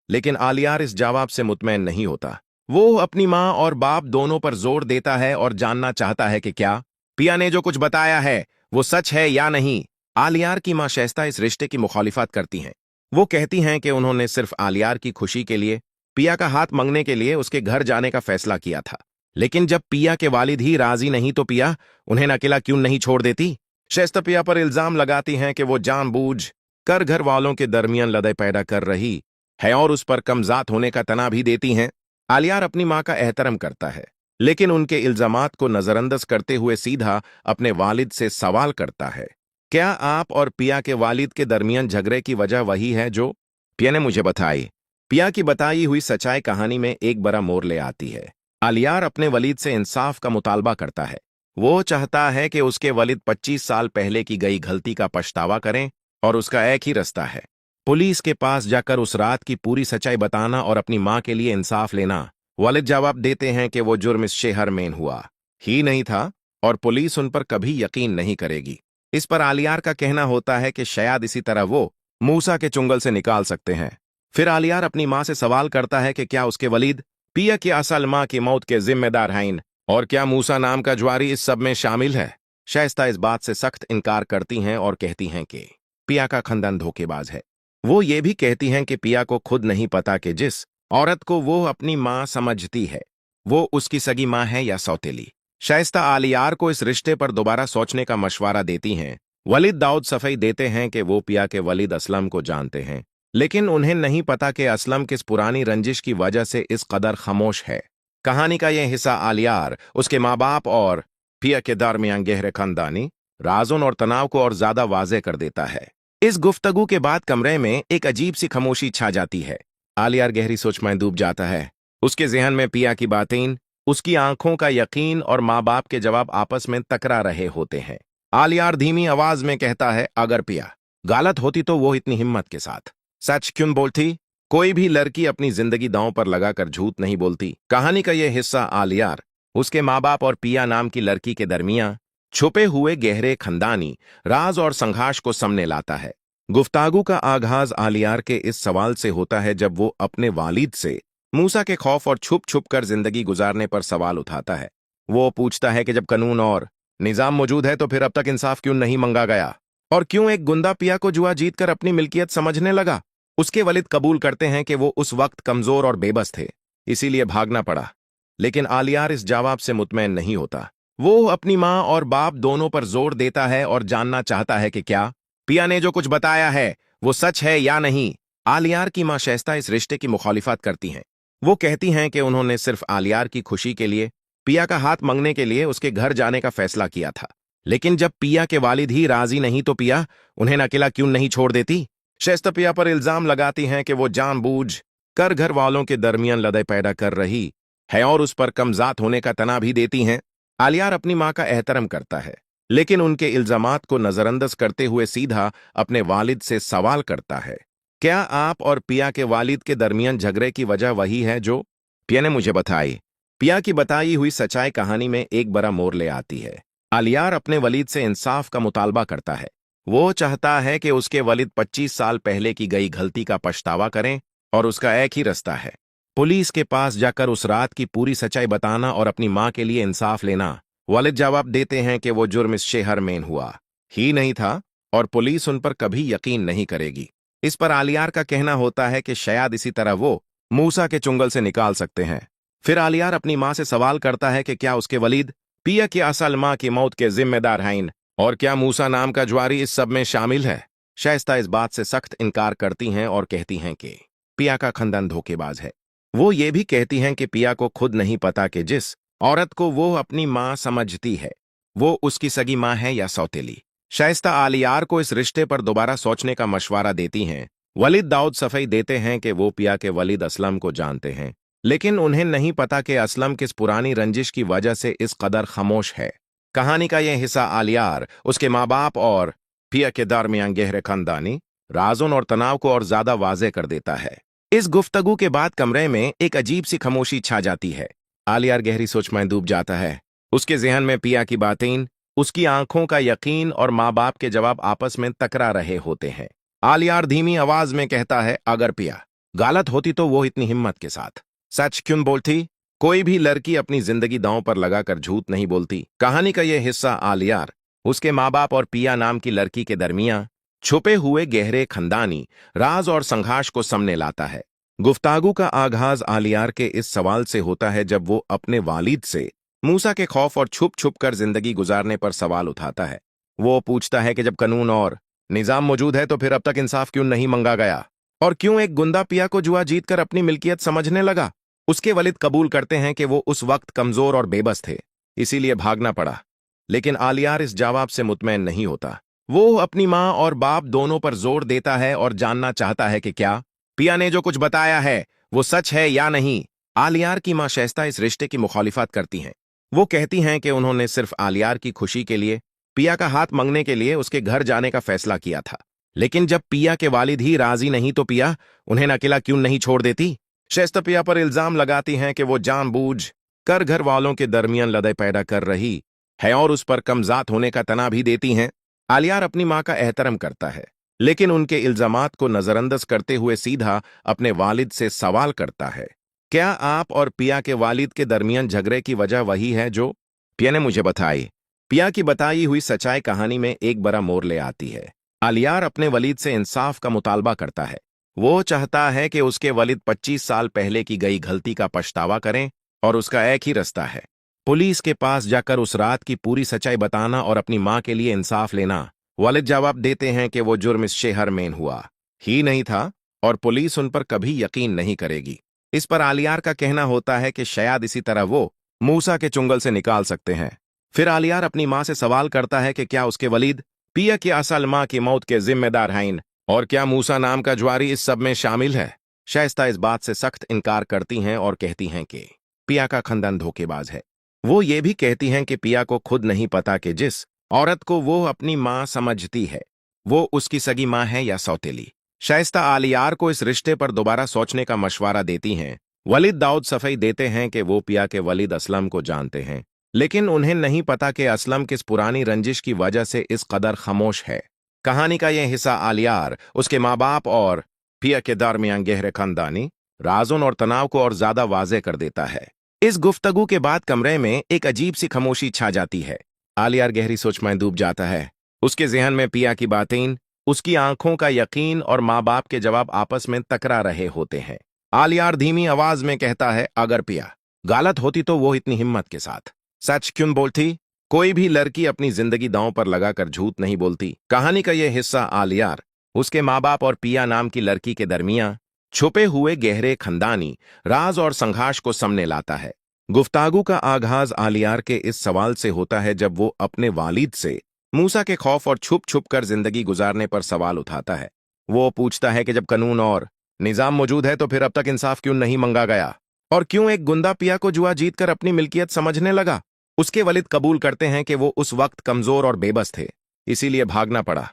लेकिन आलियार इस जवाब से मुतमैन नहीं होता। वो अपनी माँ और बाप दोनों पर जोर देता है और जानना चाहता है कि क्या पिया ने जो कुछ बताया है वो सच है या नहीं। आलियार की माँ शाइस्ता इस रिश्ते की मुखालिफत करती हैं। वो कहती हैं कि उन्होंने सिर्फ आलियार की खुशी के लिए पिया का हाथ मांगने के लिए उसके घर जाने का फैसला किया था, लेकिन जब पिया के वालिद ही राजी नहीं तो पिया उन्हें अकेला क्यों नहीं छोड़ देती। शाइस्ता पिया पर इल्जाम लगाती हैं कि वो जानबूझ कर घर वालों के दरमियान लड़ाई पैदा कर रही है और उस पर कमजात होने का तना भी देती हैं। आलियार अपनी माँ का एहतराम करता है, लेकिन उनके इल्जामात को नजरअंदाज करते हुए सीधा अपने वालिद से सवाल करता है, क्या आप और पिया के वालिद के दरमियान झगड़े की वजह वही है जो पिया ने मुझे बताई। पिया की बताई हुई सच्चाई कहानी में एक बड़ा मोड़ ले आती है। आलियार अपने वलीद से इंसाफ का मुतालबा करता है। वो चाहता है कि उसके वलीद 25 साल पहले की गई गलती का पछतावा करें, और उसका एक ही रास्ता है, पुलिस के पास जाकर उस रात की पूरी सच्चाई बताना और अपनी माँ के लिए इंसाफ लेना। वालिद जवाब देते हैं कि वो जुर्म इस शहर में हुआ ही नहीं था और पुलिस उन पर कभी यकीन नहीं करेगी। इस पर आलियार का कहना होता है कि शायद इसी तरह वो मूसा के चुंगल से निकाल सकते हैं। फिर आलियार अपनी माँ से सवाल करता है कि क्या उसके वलीद पिया की असल माँ की मौत के जिम्मेदार हैं, और क्या मूसा नाम का ज्वारी इस सब में शामिल है। शाइस्ता इस बात से सख्त इनकार करती हैं और कहती हैं कि पिया का खानदान धोखेबाज है। वो ये भी कहती हैं कि पिया को खुद नहीं पता कि जिस औरत को वो अपनी माँ समझती है वो उसकी सगी माँ है या सौतेली। शाइस्ता आलियार को इस रिश्ते पर दोबारा सोचने का मशवरा देती हैं। वलीद दाऊद सफाई देते हैं कि वो पिया के वलीद असलम को जानते हैं, लेकिन उन्हें नहीं पता कि असलम किस पुरानी रंजिश की वजह से इस कदर खामोश है। कहानी का यह हिस्सा आलियार, उसके माँ बाप और पिया के दरमियान गहरे खानदानी राज़ों और तनाव को और ज्यादा वाज़ेह कर देता है। इस गुफ्तगू के बाद कमरे में एक अजीब सी खामोशी छा जाती है। आलियार गहरी सोच में डूब जाता है। उसके जहन में पिया की बातें, उसकी आंखों का यकीन और माँ बाप के जवाब आपस में टकरा रहे होते हैं। आलियार धीमी आवाज में कहता है, अगर पिया गलत होती तो वो इतनी हिम्मत के साथ सच क्यों बोलती? कोई भी लड़की अपनी जिंदगी दांव पर लगाकर झूठ नहीं बोलती। कहानी का यह हिस्सा आलियार, उसके माँ बाप और पिया नाम की लड़की के दरमियान छुपे हुए गहरे खानदानी राज और संघर्ष को सामने लाता है। गुफ्तागू का आगाज आलियार के इस सवाल से होता है जब वो अपने वालिद से मूसा के खौफ और छुप छुप कर जिंदगी गुजारने पर सवाल उठाता है। वो पूछता है कि जब कानून और निजाम मौजूद है तो फिर अब तक इंसाफ क्यों नहीं मांगा गया, और क्यों एक गुंडा पिया को जुआ जीतकर अपनी मिल्कियत समझने लगा। उसके वलिद कबूल करते हैं कि वो उस वक्त कमजोर और बेबस थे, इसीलिए भागना पड़ा। लेकिन आलियार इस जवाब से मुतमैन नहीं होता। वो अपनी माँ और बाप दोनों पर जोर देता है और जानना चाहता है कि क्या पिया ने जो कुछ बताया है वो सच है या नहीं। आलियार की माँ शाइस्ता इस रिश्ते की मुखालिफत करती हैं। वो कहती हैं कि उन्होंने सिर्फ आलियार की खुशी के लिए पिया का हाथ मांगने के लिए उसके घर जाने का फैसला किया था। लेकिन जब पिया के वालिद ही राजी नहीं तो पिया उन्हें अकेला क्यों नहीं छोड़ देती। शाइस्ता पिया पर इल्जाम लगाती हैं कि वो जानबूझ कर घर वालों के दरमियान लड़ाई पैदा कर रही है और उस पर कमजात होने का तना भी देती हैं। आलियार अपनी माँ का एहतराम करता है, लेकिन उनके इल्जामात को नजरअंदाज करते हुए सीधा अपने वालिद से सवाल करता है, क्या आप और पिया के वालिद के दरमियान झगड़े की वजह वही है जो पिया ने मुझे बताई। पिया की बताई हुई सच्चाई कहानी में एक बड़ा मोड़ ले आती है। आलियार अपने वलीद से इंसाफ का मुतालबा करता है। वो चाहता है कि उसके वलीद 25 साल पहले की गई गलती का पछतावा करें, और उसका एक ही रास्ता है, पुलिस के पास जाकर उस रात की पूरी सच्चाई बताना और अपनी माँ के लिए इंसाफ लेना। वालिद जवाब देते हैं कि वो जुर्म इस शहर में हुआ ही नहीं था और पुलिस उन पर कभी यकीन नहीं करेगी। इस पर आलियार का कहना होता है कि शायद इसी तरह वो मूसा के चुंगल से निकाल सकते हैं। फिर आलियार अपनी माँ से सवाल करता है कि क्या उसके वलीद पिया की असल माँ की मौत के जिम्मेदार हैं, और क्या मूसा नाम का ज्वारी इस सब में शामिल है। शाइस्ता इस बात से सख्त इनकार करती हैं और कहती हैं कि पिया का खानदान धोखेबाज है। वो ये भी कहती हैं कि पिया को खुद नहीं पता कि जिस औरत को वो अपनी माँ समझती है वो उसकी सगी माँ है या सौतेली। शाइस्ता आलियार को इस रिश्ते पर दोबारा सोचने का मशवरा देती हैं। वलीद दाऊद सफाई देते हैं कि वो पिया के वलीद असलम को जानते हैं, लेकिन उन्हें नहीं पता कि असलम किस पुरानी रंजिश की वजह से इस कदर खामोश है। कहानी का यह हिस्सा आलियार, उसके माँ बाप और पिया के दरमियान गहरे खानदानी राजों और तनाव को और ज्यादा वाज़ेह कर देता है। इस गुफ्तगू के बाद कमरे में एक अजीब सी खामोशी छा जाती है। आलियार गहरी सोच में डूब जाता है। उसके जहन में पिया की बातें, उसकी आंखों का यकीन और माँ बाप के जवाब आपस में टकरा रहे होते हैं। आलियार धीमी आवाज में कहता है, अगर पिया गलत होती तो वो इतनी हिम्मत के साथ सच क्यों बोलती? कोई भी लड़की अपनी जिंदगी दांव पर लगाकर झूठ नहीं बोलती। कहानी का यह हिस्सा आलियार, उसके माँ बाप और पिया नाम की लड़की के दरमियान छुपे हुए गहरे खानदानी राज और संघर्ष को सामने लाता है। गुफ्तागू का आगाज आलियार के इस सवाल से होता है जब वो अपने वालिद से मूसा के खौफ और छुप छुप कर जिंदगी गुजारने पर सवाल उठाता है। वो पूछता है कि जब कानून और निजाम मौजूद है तो फिर अब तक इंसाफ क्यों नहीं मांगा गया, और क्यों एक गुंडा पिया को जुआ जीतकर अपनी मिल्कियत समझने लगा। उसके वलिद कबूल करते हैं कि वो उस वक्त कमजोर और बेबस थे, इसीलिए भागना पड़ा। लेकिन आलियार इस जवाब से मुतमैन नहीं होता। वो अपनी माँ और बाप दोनों पर जोर देता है और जानना चाहता है कि क्या पिया ने जो कुछ बताया है वो सच है या नहीं। आलियार की माँ शाइस्ता इस रिश्ते की मुखालिफत करती हैं। वो कहती हैं कि उन्होंने सिर्फ आलियार की खुशी के लिए पिया का हाथ मांगने के लिए उसके घर जाने का फैसला किया था। लेकिन जब पिया के वालिद ही राजी नहीं तो पिया उन्हें अकेला क्यों नहीं छोड़ देती। शाइस्ता पिया पर इल्जाम लगाती हैं कि वो जानबूझ कर घर वालों के दरमियान लड़ाई पैदा कर रही है और उस पर कमजात होने का तना भी देती हैं। आलियार अपनी माँ का एहतराम करता है, लेकिन उनके इल्जामात को नजरअंदाज करते हुए सीधा अपने वालिद से सवाल करता है, क्या आप और पिया के वालिद के दरमियान झगड़े की वजह वही है जो पिया ने मुझे बताई। पिया की बताई हुई सच्चाई कहानी में एक बड़ा मोड़ ले आती है। आलियार अपने वलीद से इंसाफ का मुतालबा करता है। वो चाहता है कि उसके वलीद 25 साल पहले की गई गलती का पछतावा करें, और उसका एक ही रास्ता है, पुलिस के पास जाकर उस रात की पूरी सच्चाई बताना और अपनी माँ के लिए इंसाफ लेना। वालिद जवाब देते हैं कि वो जुर्म इस शहर में हुआ ही नहीं था और पुलिस उन पर कभी यकीन नहीं करेगी। इस पर आलियार का कहना होता है कि शायद इसी तरह वो मूसा के चुंगल से निकाल सकते हैं। फिर आलियार अपनी माँ से सवाल करता है कि क्या उसके वलीद पिया की असल मां की मौत के जिम्मेदार हैं और क्या मूसा नाम का ज्वारी इस सब में शामिल है। शाइस्ता इस बात से सख्त इनकार करती हैं और कहती हैं कि पिया का खानदान धोखेबाज है। वो ये भी कहती हैं कि पिया को खुद नहीं पता कि जिस औरत को वो अपनी मां समझती है वो उसकी सगी मां है या सौतेली। शाइस्ता आलियार को इस रिश्ते पर दोबारा सोचने का मशवरा देती हैं। वलीद दाऊद सफाई देते हैं कि वो पिया के वलीद असलम को जानते हैं, लेकिन उन्हें नहीं पता कि असलम किस पुरानी रंजिश की वजह से इस कदर खामोश है। कहानी का यह हिस्सा आलियार, उसके माँ बाप और पिया के दरमियान गहरे खानदानी राज़ों और तनाव को और ज्यादा वाज़ेह कर देता है। इस गुफ्तगू के बाद कमरे में एक अजीब सी खामोशी छा जाती है। आलियार गहरी सोच में डूब जाता है। उसके जहन में पिया की बातें, उसकी आंखों का यकीन और माँ बाप के जवाब आपस में टकरा रहे होते हैं। आलियार धीमी आवाज में कहता है, अगर पिया गलत होती तो वो इतनी हिम्मत के साथ सच क्यों बोलती। कोई भी लड़की अपनी जिंदगी दांव पर लगाकर झूठ नहीं बोलती। कहानी का यह हिस्सा आलियार, उसके माँ बाप और पिया नाम की लड़की के दरमियान छुपे हुए गहरे खानदानी राज और संघर्ष को सामने लाता है। गुफ्तागू का आगाज आलियार के इस सवाल से होता है जब वो अपने वालिद से मूसा के खौफ और छुप छुप कर जिंदगी गुजारने पर सवाल उठाता है। वो पूछता है कि जब कानून और निजाम मौजूद है तो फिर अब तक इंसाफ क्यों नहीं मांगा गया, और क्यों एक गुंडा पिया को जुआ जीतकर अपनी मिल्कियत समझने लगा। उसके वलिद कबूल करते हैं कि वो उस वक्त कमजोर और बेबस थे, इसीलिए भागना पड़ा।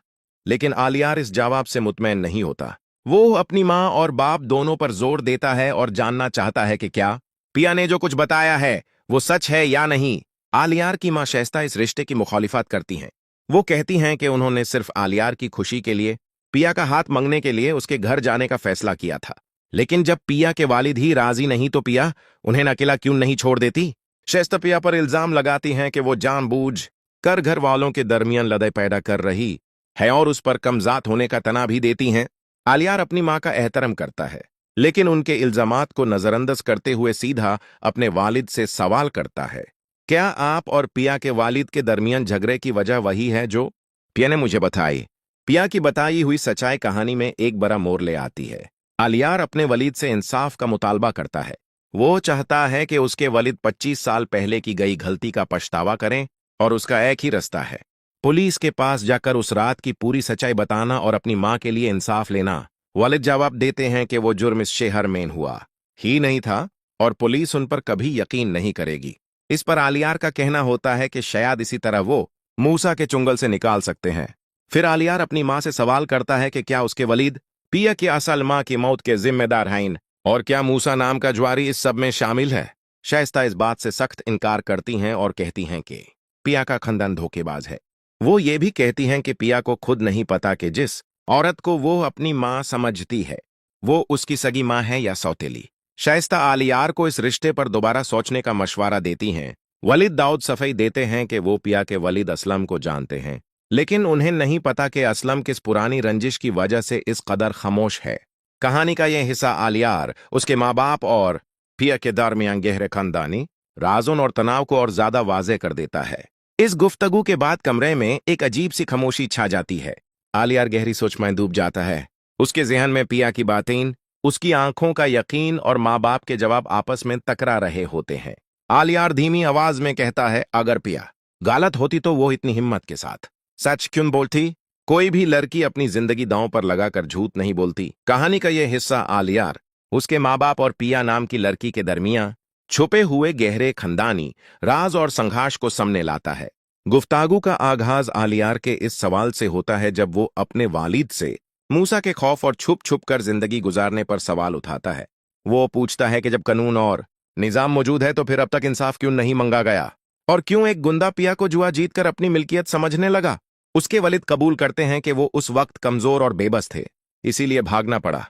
लेकिन आलियार इस जवाब से मुतमैन नहीं होता। वो अपनी माँ और बाप दोनों पर जोर देता है और जानना चाहता है कि क्या पिया ने जो कुछ बताया है वो सच है या नहीं। आलियार की माँ शाइस्ता इस रिश्ते की मुखालिफत करती हैं। वो कहती हैं कि उन्होंने सिर्फ आलियार की खुशी के लिए पिया का हाथ मांगने के लिए उसके घर जाने का फैसला किया था, लेकिन जब पिया के वालिद ही राजी नहीं तो पिया उन्हें अकेला क्यों नहीं छोड़ देती। शाइस्ता पिया पर इल्जाम लगाती हैं कि वो जानबूझ कर घर वालों के दरमियान लड़ाई पैदा कर रही है और उस पर कमजात होने का तना भी देती हैं। आलियार अपनी माँ का एहतराम करता है, लेकिन उनके इल्जामात को नजरअंदाज करते हुए सीधा अपने वालिद से सवाल करता है, क्या आप और पिया के वालिद के दरमियान झगड़े की वजह वही है जो पिया ने मुझे बताई। पिया की बताई हुई सच्चाई कहानी में एक बड़ा मोड़ ले आती है। आलियार अपने वलीद से इंसाफ का मुतालबा करता है। वो चाहता है कि उसके वलीद 25 साल पहले की गई गलती का पछतावा करें और उसका एक ही रास्ता है, पुलिस के पास जाकर उस रात की पूरी सच्चाई बताना और अपनी माँ के लिए इंसाफ लेना। वालिद जवाब देते हैं कि वो जुर्म इस शहर में हुआ ही नहीं था और पुलिस उन पर कभी यकीन नहीं करेगी। इस पर आलियार का कहना होता है कि शायद इसी तरह वो मूसा के चुंगल से निकाल सकते हैं। फिर आलियार अपनी माँ से सवाल करता है कि क्या उसके वलीद पिया की असल माँ की मौत के जिम्मेदार हैं और क्या मूसा नाम का ज्वारी इस सब में शामिल है। शाइस्ता इस बात से सख्त इनकार करती हैं और कहती हैं कि पिया का खानदान धोखेबाज है। वो ये भी कहती हैं कि पिया को खुद नहीं पता कि जिस औरत को वो अपनी माँ समझती है वो उसकी सगी माँ है या सौतेली। शाइस्ता आलियार को इस रिश्ते पर दोबारा सोचने का मशवरा देती हैं। वलीद दाऊद सफाई देते हैं कि वो पिया के वलीद असलम को जानते हैं, लेकिन उन्हें नहीं पता कि असलम किस पुरानी रंजिश की वजह से इस कदर खामोश है। कहानी का यह हिस्सा आलियार, उसके माँ बाप और पिया के दरमियान गहरे खानदानी राज़ों और तनाव को और ज्यादा वाज़ेह कर देता है। इस गुफ्तगू के बाद कमरे में एक अजीब सी खामोशी छा जाती है। आलियार गहरी सोच में डूब जाता है। उसके जहन में पिया की बातें, उसकी आंखों का यकीन और माँ बाप के जवाब आपस में टकरा रहे होते हैं। आलियार धीमी आवाज में कहता है, अगर पिया गलत होती तो वो इतनी हिम्मत के साथ सच क्यों बोलती। कोई भी लड़की अपनी जिंदगी दांव पर लगाकर झूठ नहीं बोलती। कहानी का यह हिस्सा आलियार, उसके माँ बाप और पिया नाम की लड़की के दरमियान छुपे हुए गहरे खानदानी राज और संघर्ष को सामने लाता है। गुफ्तागू का आगाज आलियार के इस सवाल से होता है जब वो अपने वालिद से मूसा के खौफ और छुप छुप कर जिंदगी गुजारने पर सवाल उठाता है। वो पूछता है कि जब कानून और निजाम मौजूद है तो फिर अब तक इंसाफ क्यों नहीं मांगा गया, और क्यों एक गुंडा पिया को जुआ जीतकर अपनी मिल्कियत समझने लगा। उसके वलिद कबूल करते हैं कि वो उस वक्त कमजोर और बेबस थे, इसीलिए भागना पड़ा।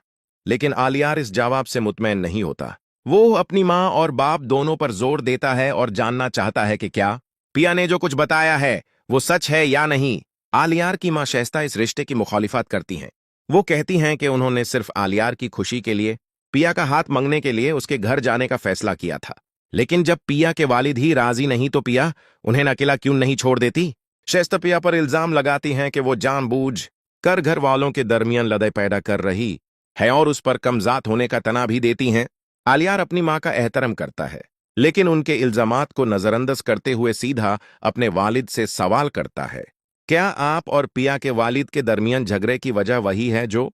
लेकिन आलियार इस जवाब से मुतमैन नहीं होता। वो अपनी माँ और बाप दोनों पर जोर देता है और जानना चाहता है कि क्या पिया ने जो कुछ बताया है वो सच है या नहीं। आलियार की माँ शाइस्ता इस रिश्ते की मुखालिफत करती हैं। वो कहती हैं कि उन्होंने सिर्फ आलियार की खुशी के लिए पिया का हाथ मांगने के लिए उसके घर जाने का फैसला किया था, लेकिन जब पिया के वालिद ही राजी नहीं तो पिया उन्हें अकेला क्यों नहीं छोड़ देती। शाइस्ता पिया पर इल्जाम लगाती हैं कि वो जानबूझ कर घर वालों के दरमियान लड़ाई पैदा कर रही है और उस पर कमजात होने का तना भी देती हैं। आलियार अपनी माँ का एहतराम करता है, लेकिन उनके इल्जामात को नजरअंदाज करते हुए सीधा अपने वालिद से सवाल करता है, क्या आप और पिया के वालिद के दरमियान झगड़े की वजह वही है जो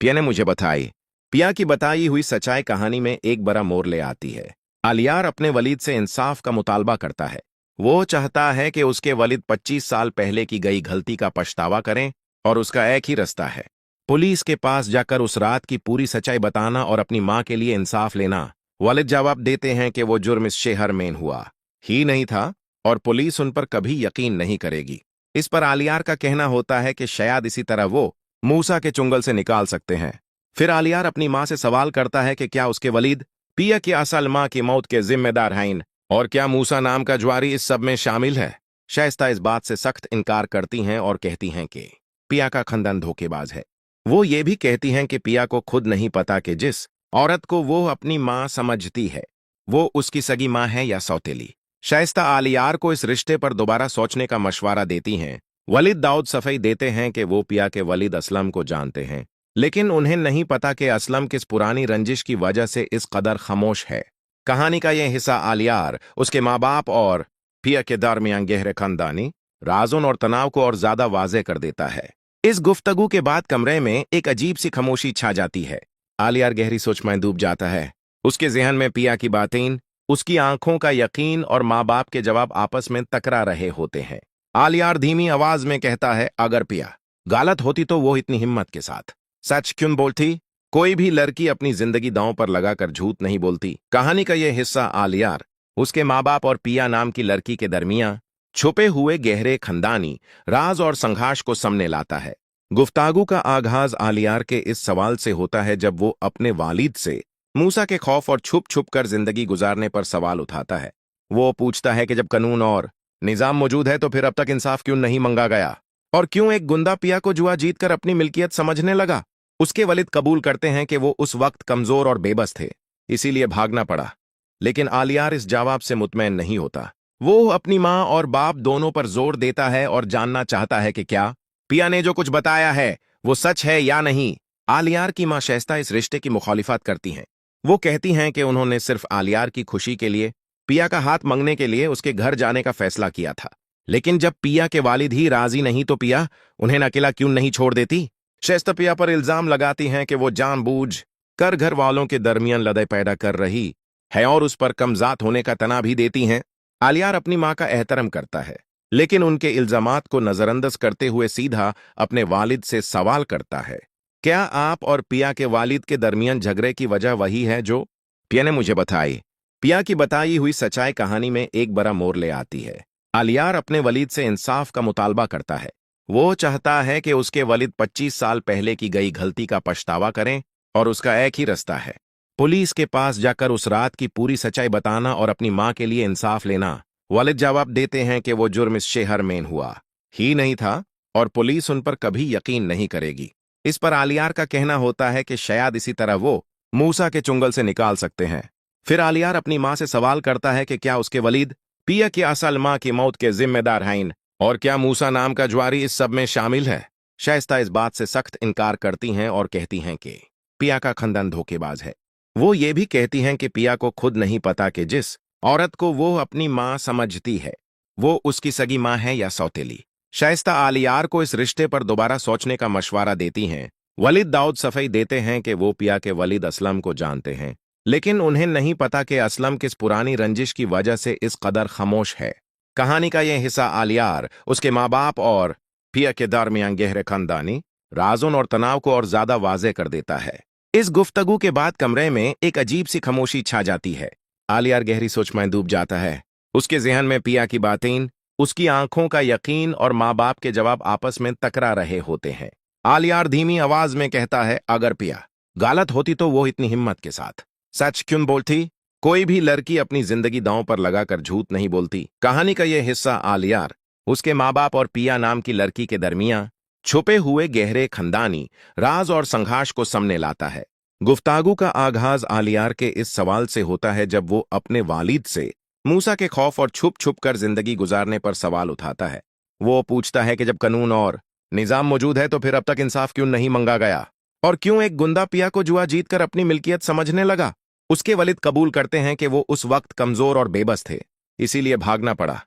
पिया ने मुझे बताई? पिया की बताई हुई सच्चाई कहानी में एक बड़ा मोड़ ले आती है। आलियार अपने वलीद से इंसाफ का मुतालबा करता है। वो चाहता है कि उसके वलीद 25 साल पहले की गई गलती का पछतावा करें और उसका एक ही रास्ता है, पुलिस के पास जाकर उस रात की पूरी सच्चाई बताना और अपनी मां के लिए इंसाफ लेना। वालिद जवाब देते हैं कि वो जुर्म इस शहर में हुआ ही नहीं था और पुलिस उन पर कभी यकीन नहीं करेगी। इस पर आलियार का कहना होता है कि शायद इसी तरह वो मूसा के चुंगल से निकाल सकते हैं। फिर आलियार अपनी मां से सवाल करता है कि क्या उसके वलीद पिया की असल मां की मौत के जिम्मेदार हैं और क्या मूसा नाम का ज्वारी इस सब में शामिल है। शाइस्ता इस बात से सख्त इनकार करती हैं और कहती हैं कि पिया का खानदान धोखेबाज है। वो ये भी कहती हैं कि पिया को खुद नहीं पता कि जिस औरत को वो अपनी मां समझती है वो उसकी सगी मां है या सौतेली। शाइस्ता आलियार को इस रिश्ते पर दोबारा सोचने का मशवरा देती हैं। वलीद दाऊद सफाई देते हैं कि वो पिया के वलीद असलम को जानते हैं, लेकिन उन्हें नहीं पता कि असलम किस पुरानी रंजिश की वजह से इस कदर खामोश है। कहानी का यह हिस्सा आलियार, उसके माँ बाप और पिया के दरमियान गहरे खानदानी राज़ों और तनाव को और ज्यादा वाज़ेह कर देता है। इस गुफ्तगू के बाद कमरे में एक अजीब सी खामोशी छा जाती है। आलियार गहरी सोच में डूब जाता है। उसके जहन में पिया की बातें, उसकी आंखों का यकीन और माँ बाप के जवाब आपस में टकरा रहे होते हैं। आलियार धीमी आवाज में कहता है, अगर पिया गलत होती तो वो इतनी हिम्मत के साथ सच क्यों बोलती? कोई भी लड़की अपनी जिंदगी दांव पर लगाकर झूठ नहीं बोलती। कहानी का यह हिस्सा आलियार, उसके माँ बाप और पिया नाम की लड़की के दरमियान छुपे हुए गहरे खानदानी राज और संघर्ष को सामने लाता है। गुफ्तागू का आगाज आलियार के इस सवाल से होता है जब वो अपने वालिद से मूसा के खौफ और छुप छुप कर जिंदगी गुजारने पर सवाल उठाता है। वो पूछता है कि जब कानून और निजाम मौजूद है तो फिर अब तक इंसाफ क्यों नहीं मांगा गया, और क्यों एक गुंडा पिया को जुआ जीतकर अपनी मिल्कियत समझने लगा। उसके वलिद कबूल करते हैं कि वो उस वक्त कमजोर और बेबस थे, इसीलिए भागना पड़ा। लेकिन आलियार इस जवाब से मुतमैन नहीं होता। वो अपनी मां और बाप दोनों पर जोर देता है और जानना चाहता है कि क्या पिया ने जो कुछ बताया है वो सच है या नहीं। आलियार की मां शाइस्ता इस रिश्ते की मुखालिफत करती हैं। वो कहती हैं कि उन्होंने सिर्फ आलियार की खुशी के लिए पिया का हाथ मांगने के लिए उसके घर जाने का फैसला किया था, लेकिन जब पिया के वालिद ही राजी नहीं तो पिया उन्हें अकेला क्यों नहीं छोड़ देती। शाइस्ता पिया पर इल्जाम लगाती हैं कि वो जानबूझ कर घर वालों के दरमियान लड़ाई पैदा कर रही है और उस पर कमजात होने का तना भी देती हैं। आलियार अपनी मां का एहतराम करता है, लेकिन उनके इल्जामात को नजरअंदाज करते हुए सीधा अपने वालिद से सवाल करता है, क्या आप और पिया के वालिद के दरमियान झगड़े की वजह वही है जो पिया ने मुझे बताई? पिया की बताई हुई सच्चाई कहानी में एक बड़ा मोड़ ले आती है। आलियार अपने वलीद से इंसाफ का मुतालबा करता है। वो चाहता है कि उसके वलीद 25 साल पहले की गई गलती का पछतावा करें और उसका एक ही रास्ता है, पुलिस के पास जाकर उस रात की पूरी सच्चाई बताना और अपनी मां के लिए इंसाफ लेना। वालिद जवाब देते हैं कि वो जुर्म इस शहर में हुआ ही नहीं था और पुलिस उन पर कभी यकीन नहीं करेगी। इस पर आलियार का कहना होता है कि शायद इसी तरह वो मूसा के चुंगल से निकाल सकते हैं। फिर आलियार अपनी मां से सवाल करता है कि क्या उसके वलीद पिया की असल मां की मौत के जिम्मेदार हैं और क्या मूसा नाम का ज्वारी इस सब में शामिल है। शाइस्ता इस बात से सख्त इनकार करती हैं और कहती हैं कि पिया का खानदान धोखेबाज है। वो ये भी कहती हैं कि पिया को खुद नहीं पता कि जिस औरत को वो अपनी मां समझती है वो उसकी सगी मां है या सौतेली। शाइस्ता आलियार को इस रिश्ते पर दोबारा सोचने का मशवरा देती हैं। वलीद दाऊद सफाई देते हैं कि वो पिया के वलीद असलम को जानते हैं, लेकिन उन्हें नहीं पता कि असलम किस पुरानी रंजिश की वजह से इस कदर खामोश है। कहानी का यह हिस्सा आलियार, उसके माँ बाप और पिया के दरमियान गहरे खानदानी राज़ों और तनाव को और ज्यादा वाज़ेह कर देता है। इस गुफ्तगू के बाद कमरे में एक अजीब सी खामोशी छा जाती है। आलियार गहरी सोच में डूब जाता है। उसके जहन में पिया की बातें, उसकी आंखों का यकीन और माँ बाप के जवाब आपस में टकरा रहे होते हैं। आलियार धीमी आवाज में कहता है, अगर पिया गलत होती तो वो इतनी हिम्मत के साथ सच क्यों बोलती? कोई भी लड़की अपनी जिंदगी दांव पर लगाकर झूठ नहीं बोलती। कहानी का यह हिस्सा आलियार, उसके माँ बाप और पिया नाम की लड़की के दरमियान छुपे हुए गहरे खानदानी राज और संघर्ष को सामने लाता है। गुफ्तागू का आगाज आलियार के इस सवाल से होता है जब वो अपने वालिद से मूसा के खौफ और छुप छुप कर जिंदगी गुजारने पर सवाल उठाता है। वो पूछता है कि जब कानून और निजाम मौजूद है तो फिर अब तक इंसाफ क्यों नहीं मांगा गया, और क्यों एक गुंडा पिया को जुआ जीतकर अपनी मिल्कियत समझने लगा। उसके वलिद कबूल करते हैं कि वो उस वक्त कमजोर और बेबस थे, इसीलिए भागना पड़ा।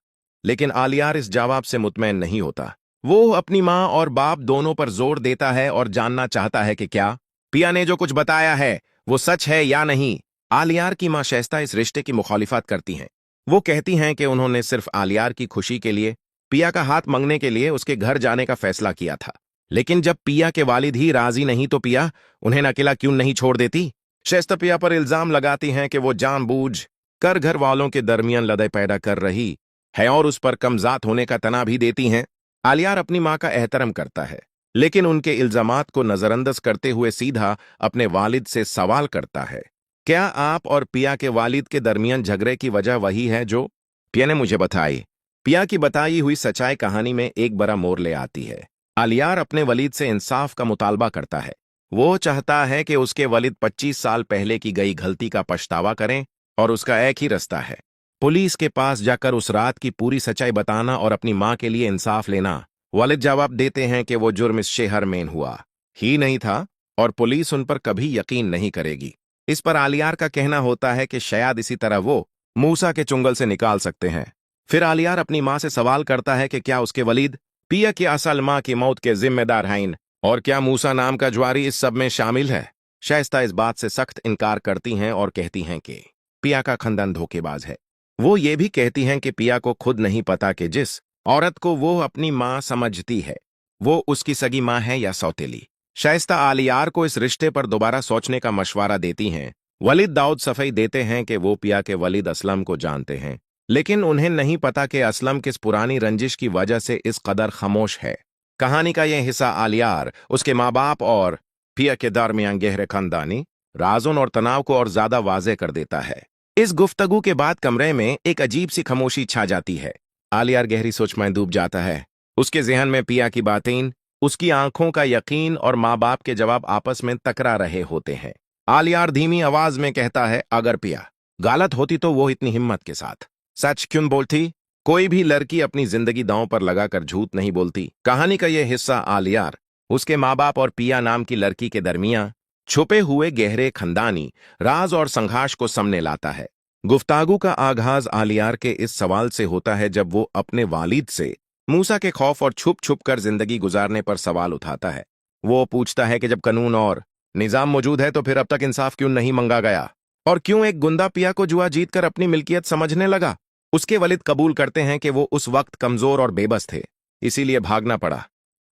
लेकिन आलियार इस जवाब से मुतमैन नहीं होता। वो अपनी माँ और बाप दोनों पर जोर देता है और जानना चाहता है कि क्या पिया ने जो कुछ बताया है वो सच है या नहीं। आलियार की माँ शाइस्ता इस रिश्ते की मुखालिफत करती हैं। वो कहती हैं कि उन्होंने सिर्फ आलियार की खुशी के लिए पिया का हाथ मांगने के लिए उसके घर जाने का फैसला किया था, लेकिन जब पिया के वालिद ही राजी नहीं तो पिया उन्हें अकेला क्यों नहीं छोड़ देती। शाइस्ता पिया पर इल्जाम लगाती हैं कि वो जानबूझ कर घर वालों के दरमियान लड़ाई पैदा कर रही है और उस पर कमजात होने का तना भी देती हैं। आलियार अपनी माँ का एहतराम करता है, लेकिन उनके इल्जामात को नजरअंदाज करते हुए सीधा अपने वालिद से सवाल करता है, क्या आप और पिया के वालिद के दरमियान झगड़े की वजह वही है जो पिया ने मुझे बताई। पिया की बताई हुई सच्चाई कहानी में एक बड़ा मोड़ ले आती है। आलियार अपने वलीद से इंसाफ का मुतालबा करता है। वो चाहता है कि उसके वलीद 25 साल पहले की गई गलती का पछतावा करें और उसका एक ही रास्ता है, पुलिस के पास जाकर उस रात की पूरी सच्चाई बताना और अपनी माँ के लिए इंसाफ लेना। वालिद जवाब देते हैं कि वो जुर्म इस शहर में हुआ ही नहीं था और पुलिस उन पर कभी यकीन नहीं करेगी। इस पर आलियार का कहना होता है कि शायद इसी तरह वो मूसा के चुंगल से निकाल सकते हैं। फिर आलियार अपनी माँ से सवाल करता है कि क्या उसके वलीद पिया की असल माँ की मौत के जिम्मेदार हैं और क्या मूसा नाम का ज्वारी इस सब में शामिल है। शाइस्ता इस बात से सख्त इनकार करती हैं और कहती हैं कि पिया का खानदान धोखेबाज है। वो ये भी कहती हैं कि पिया को खुद नहीं पता कि जिस औरत को वो अपनी माँ समझती है वो उसकी सगी माँ है या सौतेली। शाइस्ता आलियार को इस रिश्ते पर दोबारा सोचने का मशवरा देती हैं। वलीद दाऊद सफाई देते हैं कि वो पिया के वलीद असलम को जानते हैं, लेकिन उन्हें नहीं पता कि असलम किस पुरानी रंजिश की वजह से इस कदर खामोश है। कहानी का यह हिस्सा आलियार, उसके माँ बाप और पिया के दरमियान गहरे खानदानी राज़ों और तनाव को और ज्यादा वाज़ेह कर देता है। इस गुफ्तगू के बाद कमरे में एक अजीब सी खामोशी छा जाती है। आलियार गहरी सोच में डूब जाता है। उसके जहन में पिया की बातें, उसकी आंखों का यकीन और माँ बाप के जवाब आपस में टकरा रहे होते हैं। आलियार धीमी आवाज में कहता है, अगर पिया गलत होती तो वो इतनी हिम्मत के साथ सच क्यों बोलती। कोई भी लड़की अपनी जिंदगी दांव पर लगाकर झूठ नहीं बोलती। कहानी का यह हिस्सा आलियार, उसके माँ बाप और पिया नाम की लड़की के दरमियान छुपे हुए गहरे खानदानी राज और संघर्ष को सामने लाता है। गुफ्तागू का आगाज आलियार के इस सवाल से होता है जब वो अपने वालिद से मूसा के खौफ और छुप छुप कर जिंदगी गुजारने पर सवाल उठाता है। वो पूछता है कि जब कानून और निजाम मौजूद है तो फिर अब तक इंसाफ क्यों नहीं मांगा गया, और क्यों एक गुंडा पिया को जुआ जीतकर अपनी मिल्कियत समझने लगा। उसके वलिद कबूल करते हैं कि वो उस वक्त कमजोर और बेबस थे, इसीलिए भागना पड़ा,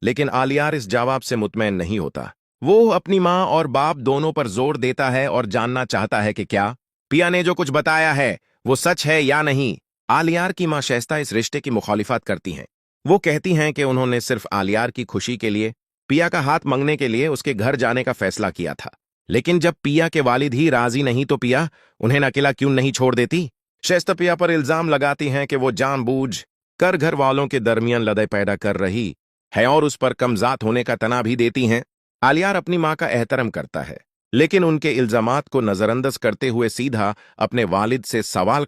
लेकिन आलियार इस जवाब से मुतमैन नहीं होता। वो अपनी माँ और बाप दोनों पर जोर देता है और जानना चाहता है कि क्या पिया ने जो कुछ बताया है वो सच है या नहीं। आलियार की माँ शाइस्ता इस रिश्ते की मुखालिफत करती हैं। वो कहती हैं कि उन्होंने सिर्फ आलियार की खुशी के लिए पिया का हाथ मांगने के लिए उसके घर जाने का फैसला किया था, लेकिन जब पिया के वालिद ही राजी नहीं तो पिया उन्हें अकेला क्यों नहीं छोड़ देती। शाइस्ता पिया पर इल्जाम लगाती हैं कि वो जानबूझ कर घर वालों के दरमियान लड़ाई पैदा कर रही है और उस पर कमजात होने का तना भी देती हैं। आलियार अपनी माँ का एहतराम करता है, लेकिन उनके इल्जामात को नजरअंदाज करते हुए सीधा अपने वालिद से सवाल